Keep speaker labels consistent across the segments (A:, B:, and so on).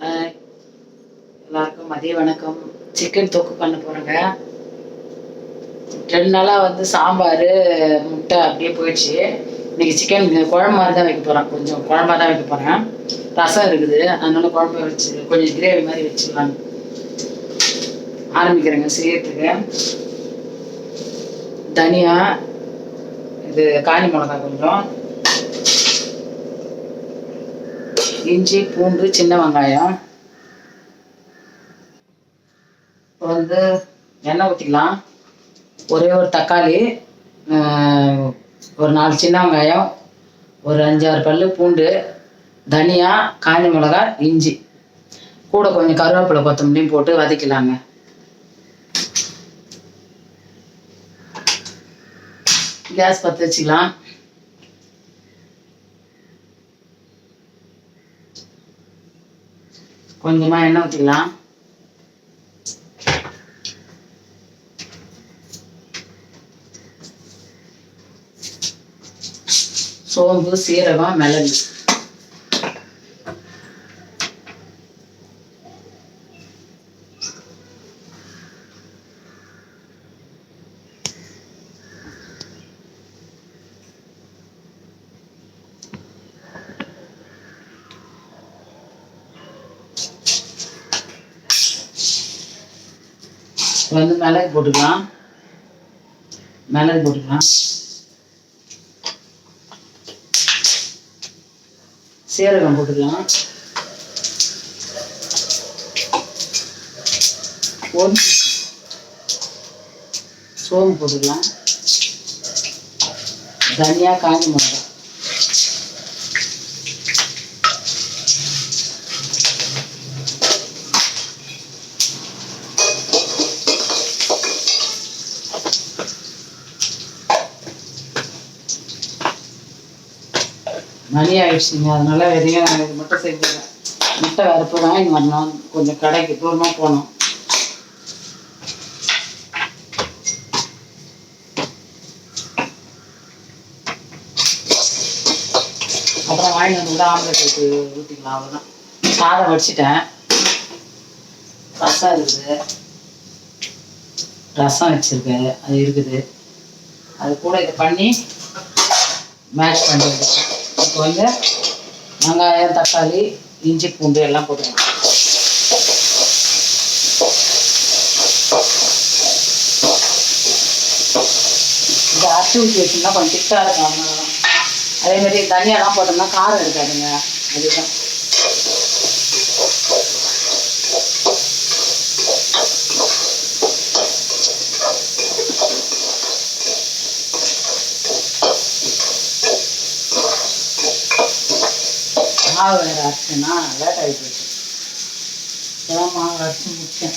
A: எல்லாருக்கும் மதிய வணக்கம். சிக்கன் தொக்கு பண்ண போறேங்க. 2 நாளா சாம்பார் முட்டை அப்படியே போயிடுச்சு. இன்னைக்கு சிக்கன் குழம்பு மாதிரி தான் வைக்க போறேன். கொஞ்சம் குழம்பா தான் வைக்க போறேன். ரசம் இருக்குது, அதனால குழம்பு வச்சு கொஞ்சம் கிரேவி மாதிரி வச்சுக்கலாம். ஆரம்பிக்கிறேங்க செய்யறதுக்கு. தனியா, இது காஞ்சி மிளகாய், கொஞ்சம் இஞ்சி, பூண்டு, சின்ன வெங்காயம். இப்போ எண்ணெய் ஊற்றிக்கலாம். ஒரே ஒரு தக்காளி, ஒரு 4 சின்ன வெங்காயம், ஒரு 5-6 பல்லு பூண்டு, தனியா, காஞ்சி மிளகாய், இஞ்சி, கூட கொஞ்சம் கருவேப்பிலை கொத்தமல்லியும் போட்டு வதக்கலாங்க. கேஸ் பற்ற வச்சுக்கலாம். கொஞ்சமாக எண்ணெய் ஊற்றிக்கலாம். சோம்பு, சீரகம், மிளகு. மிளகு போட்டுக்கலாம். சீரகம் போட்டுக்கலாம். சோம்பு போட்டுக்கலாம். தனியா, காஞ்சி மிளகாய். மணி ஆயிடுச்சுங்க, அதனால வெறும் இது மட்டும் செஞ்சுக்கிறேன். முட்டை வறுப்பு வாங்கி வரணும், கொஞ்சம் கடைக்கு தூரமாக போகணும். அப்புறம் வாங்கி வந்து கூட ஆம்லெட் ஊற்றிக்கலாம். அவ்வளோதான். சாதம் வடிச்சிட்டேன். ரசம் இருக்குது, ரசம் வச்சுருக்கு, அது இருக்குது. அது கூட இதை பண்ணி மேஷ் பண்ணுறது. இப்போ வெங்காயம், தக்காளி, இஞ்சி, பூண்டு எல்லாம் போட்டுக்கலாம். இதை அரைச்சி ஊற்றி வச்சோம்னா கொஞ்சம் திக்காக இருக்கும். அதனாலதான். அதேமாதிரி தனியாலாம் போட்டோம்னா காரம் இருக்காதுங்க. அதுதான். மாவு வேறு அரைச்சேன்னா லேட் ஆகி போச்சு. இப்போதான் மாவு அரைச்சி முடிச்சேன்.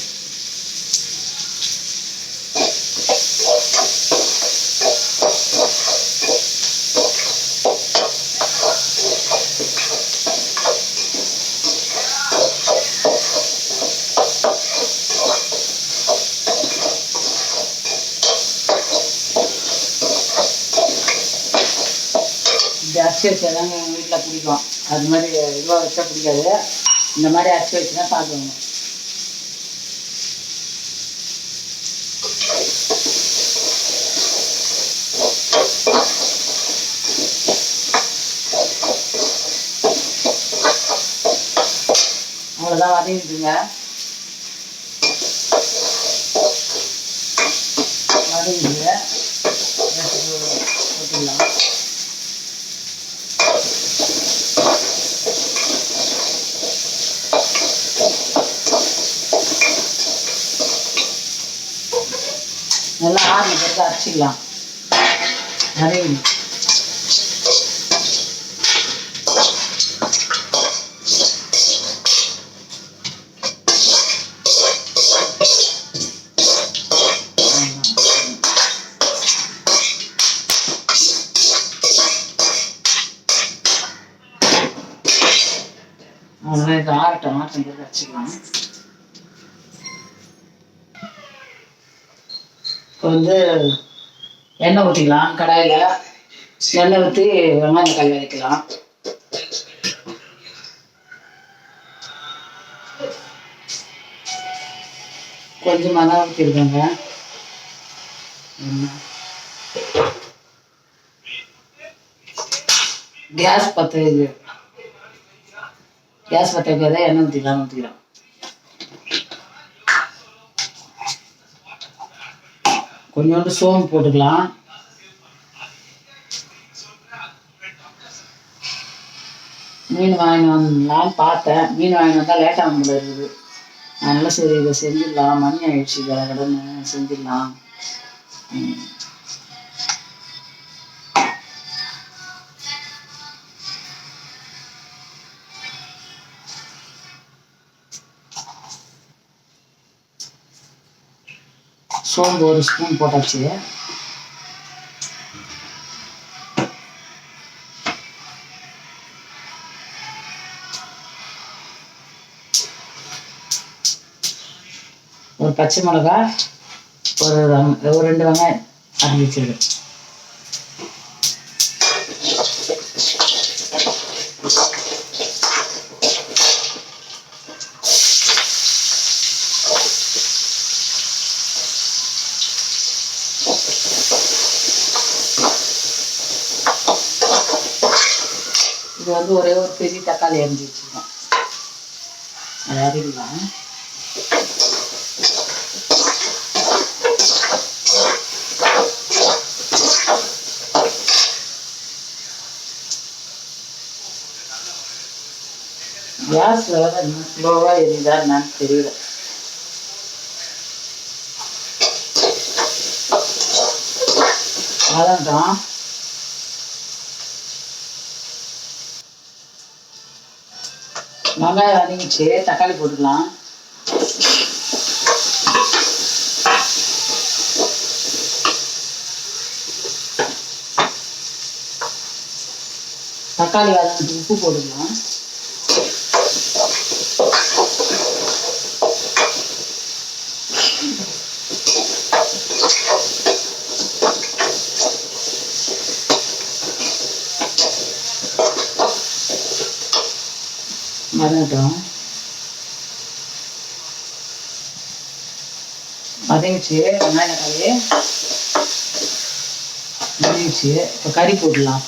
A: இந்த அரிசி வச்சாதாங்க எங்கள் வீட்டில் பிடிக்கும். அது மாதிரி இதுவாக வச்சா பிடிக்காது. இந்த மாதிரி அரைச்சி வச்சு தான் சாப்பிடுவோம். அவ்வளோதான், வதங்கிடுங்க. போட்டுடலாம். நல்லா ஆறின பிறகு அரைச்சிக்கலாம். நிறைய இது ஆறட்டும். ஆட்டம் பிறகு அரைச்சிக்கலாம். இப்போ எண்ணெய் ஊற்றிக்கலாம். கடாயில் எண்ணெய் ஊற்றி வெங்காயம் தக்காளி வதக்கலாம். கொஞ்சமாக தான் ஊற்றிருக்கேங்க. கேஸ் பற்ற வைக்காத எண்ணெய் ஊற்றிக்கலாம். கொஞ்சோண்டு சோம்பு போட்டுக்கலாம். மீன் வாங்கிட்டு வரலான்னு பார்த்தேன். மீன் வாங்கிட்டு வந்தால் லேட்டாக முடியல இருக்குது. அதனால சரி இதை செஞ்சிடலாம், மணி ஆயிடுச்சு, கடன்னு செஞ்சிடலாம். சோம்பு ஒரு ஸ்பூன் போட்டாச்சு. ஒரு பச்சை மிளகா, ஒரு 2 வெங்காயம் அரைஞ்சி வச்சிருக்கு. இது வந்து ஒரே ஒரு பெரிய தக்காளி அரிஞ்சு வச்சுருக்கோம். அதை அரிக்கலாம். கேஸ் வேறு இன்னும் ஸ்லோவாக எரியுதா என்னன்னு தெரியல. அதான் வெங்காயம் வதங்கிச்சு, தக்காளி போட்டுக்கலாம். தக்காளி வதங்கிட்டு உப்பு போட்டுக்கலாம். வதங்கட்டும். வதங்கிச்சு வெங்காயம் தக்காளி வதங்கிச்சு. இப்போ கறி போடலாம்.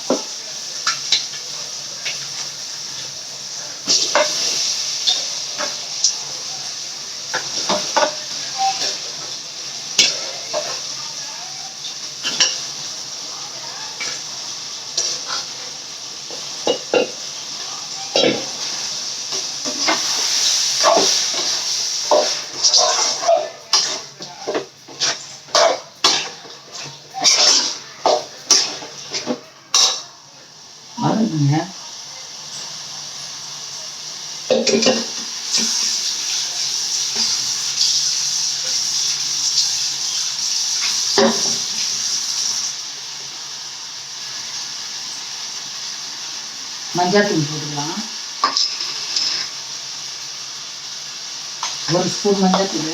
A: வதங்குங்க. மஞ்சள் தூள் போட்டுக்கலாம். 1 ஸ்பூன் மஞ்சள் தூள்.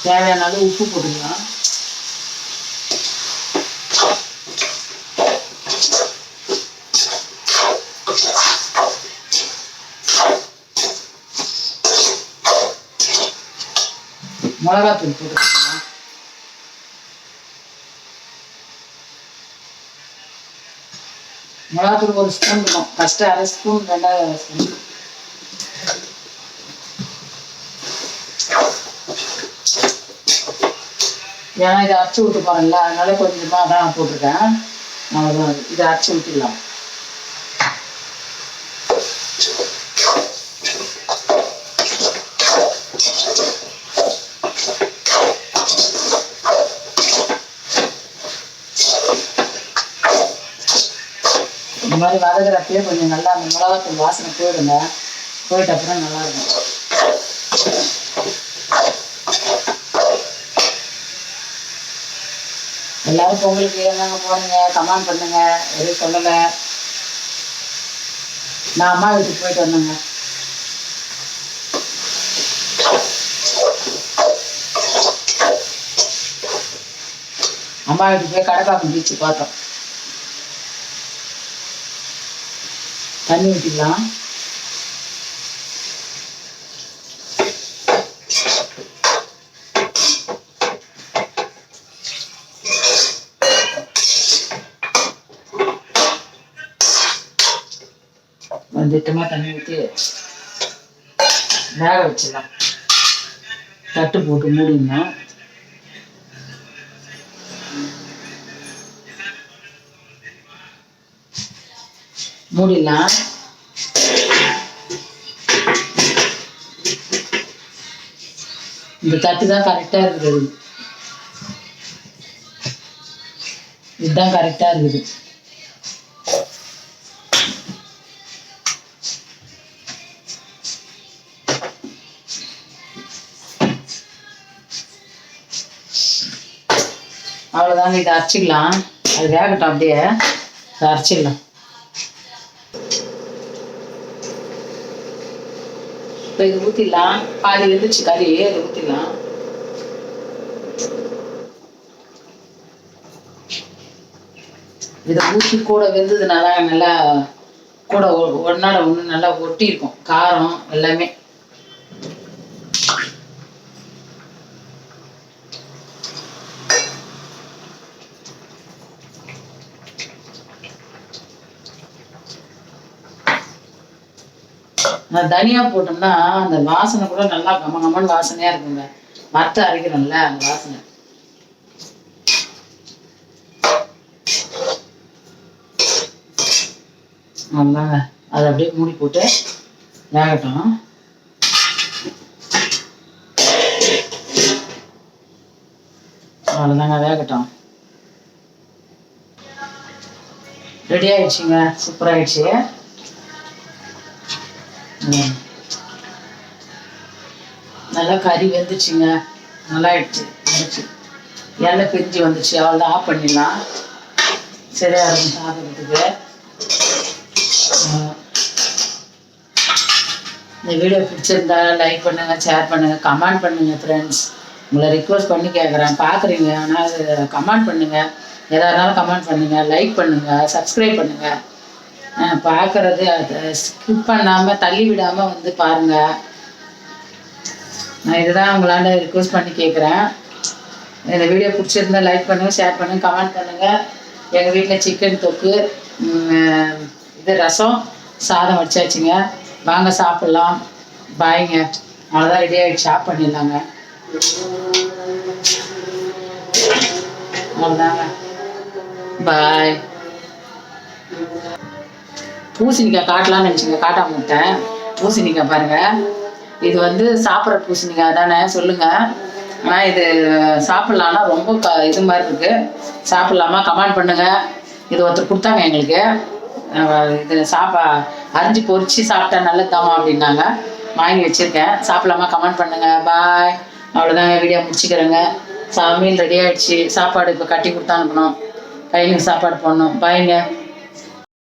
A: தேவையான அளவு உப்பு போட்டுக்கலாம். மிளகாத்தூள் போட்டுக்கலாம். மிளகாத்தூள் 1 ஸ்பூன் இருக்கும். ஃபஸ்ட்டு 1/2 ஸ்பூன், 2வது 1/2 ஸ்பூன். ஏன்னா இதை அரைச்சி விட்டு போகிறேன்ல, அதனால கொஞ்சமாக தான் போட்டிருக்கேன். அவ்வளோதான். இதை அரைச்சி விட்டுடலாம். இந்த மாதிரி வதக்கிறப்பயே கொஞ்சம் நல்லா அந்த மிளகாத்தூள் வாசனை போயிடுங்க. போயிட்ட அப்புறம் நல்லாயிருக்கும். எல்லாரும் பொங்கலுக்கு என்னங்க போனீங்க கமெண்ட் பண்ணுங்க. எதுவும் சொல்லலை. நான் அம்மா வீட்டுக்கு போயிட்டு வந்தேங்க. அம்மா வீட்டுக்கு போய் கடப்பாக்கம் பீச்சு பார்த்தோம். தண்ணி ஊற்றிக்கலாம். திட்டமாக தண்ணி ஊற்றி வேக வச்சிடலாம். தட்டு போட்டு மூடிடணும். மூடிடலாம். இந்த தட்டு தான் கரெக்டாக இருக்குது. இதுதான் கரெக்டாக இருக்குது. அவ்வளோதாங்க. இதை அரைச்சிக்கலாம். அது வேகட்டும். அப்படியே இதை அரைச்சிடலாம். இப்போ இது ஊற்றிடலாம். பாதி வெந்துச்சு கறி. இதை ஊற்றிடலாம். இதை ஊற்றி கூட வெந்ததுனால நல்லா கூட ஒன்னால ஒன்று நல்லா ஒட்டி இருக்கும். காரம் எல்லாமே. தனியா போட்டோம்னா அந்த வாசனை கூட நல்லா கமகமன்னு வாசனையா இருக்குங்க. மற்ற அரைக்கிறோம்ல அந்த வாசனை. அவ்வளோதாங்க. அதை அப்படியே மூடி போட்டு வேகட்டும். அவ்வளோதாங்க, வேகட்டும். ரெடி ஆயிடுச்சுங்க. சூப்பராகிடுச்சு. நல்லா கறி வெந்துச்சுங்க. நல்லா ஆயிடுச்சு. எண்ணெய் பிரிஞ்சு வந்துச்சு. அவ்வளோதான். ஆஃப் பண்ணிடலாம். சரியா இருக்கும் சாப்பிட்றதுக்கு. இந்த வீடியோ பிடிச்சிருந்தா லைக் பண்ணுங்கள், ஷேர் பண்ணுங்கள், கமெண்ட் பண்ணுங்கள் ஃப்ரெண்ட்ஸ். உங்களை ரிக்வெஸ்ட் பண்ணி கேட்குறேன். பார்க்குறீங்க, ஆனால் அது கமெண்ட் பண்ணுங்கள். எதாக இருந்தாலும் கமெண்ட் பண்ணுங்கள், லைக் பண்ணுங்கள், சப்ஸ்கிரைப் பண்ணுங்கள். பார்க்குறது அதை ஸ்கிப் பண்ணாமல் தள்ளி விடாமல் வந்து பாருங்கள். நான் இதுதான் உங்களாண்ட ரிக்வெஸ்ட் பண்ணி கேட்குறேன். இந்த வீடியோ பிடிச்சிருந்தா லைக் பண்ணுங்கள், ஷேர் பண்ணுங்கள், கமெண்ட் பண்ணுங்கள். எங்கள் வீட்டில் சிக்கன் தொக்கு, இது ரசம், சாதம் வச்சாச்சுங்க. வாங்க சாப்பிட்லாம். பாய்ங்க. அவ்வளோதான், ரெடி ஆகிடுச்சு. ஆஃப் பண்ணிடலாங்க. அவ்வளோதாங்க. பாய். பூசணிக்காய் காட்டலாம்னு நினச்சிங்க, காட்டாம விட்டேன். பூசணிக்காய் பாருங்கள். இது வந்து சாப்பிட்ற பூசணிக்காய் தானே சொல்லுங்கள். ஆனால் இது சாப்பிட்லான்னா ரொம்ப இது மாதிரி இருக்குது. சாப்பிட்லாமா கமெண்ட் பண்ணுங்கள். இது ஒருத்தர் கொடுத்தாங்க எங்களுக்கு. இது அரிஞ்சு பொறிச்சு சாப்பிட்டா நல்லதாமா அப்படின்னாங்க. வாங்கி வச்சுருக்கேன். சாப்பிடலாமா கமெண்ட் பண்ணுங்கள். பாய். அவ்வளோதாங்க. வீடியோ முடிச்சுக்கிறேங்க. சமையல் ரெடி ஆகிடுச்சு. சாப்பாடு இப்போ கட்டி கொடுத்தா அனுப்பணும். பையனுக்கு சாப்பாடு போடணும். பாய்ங்க.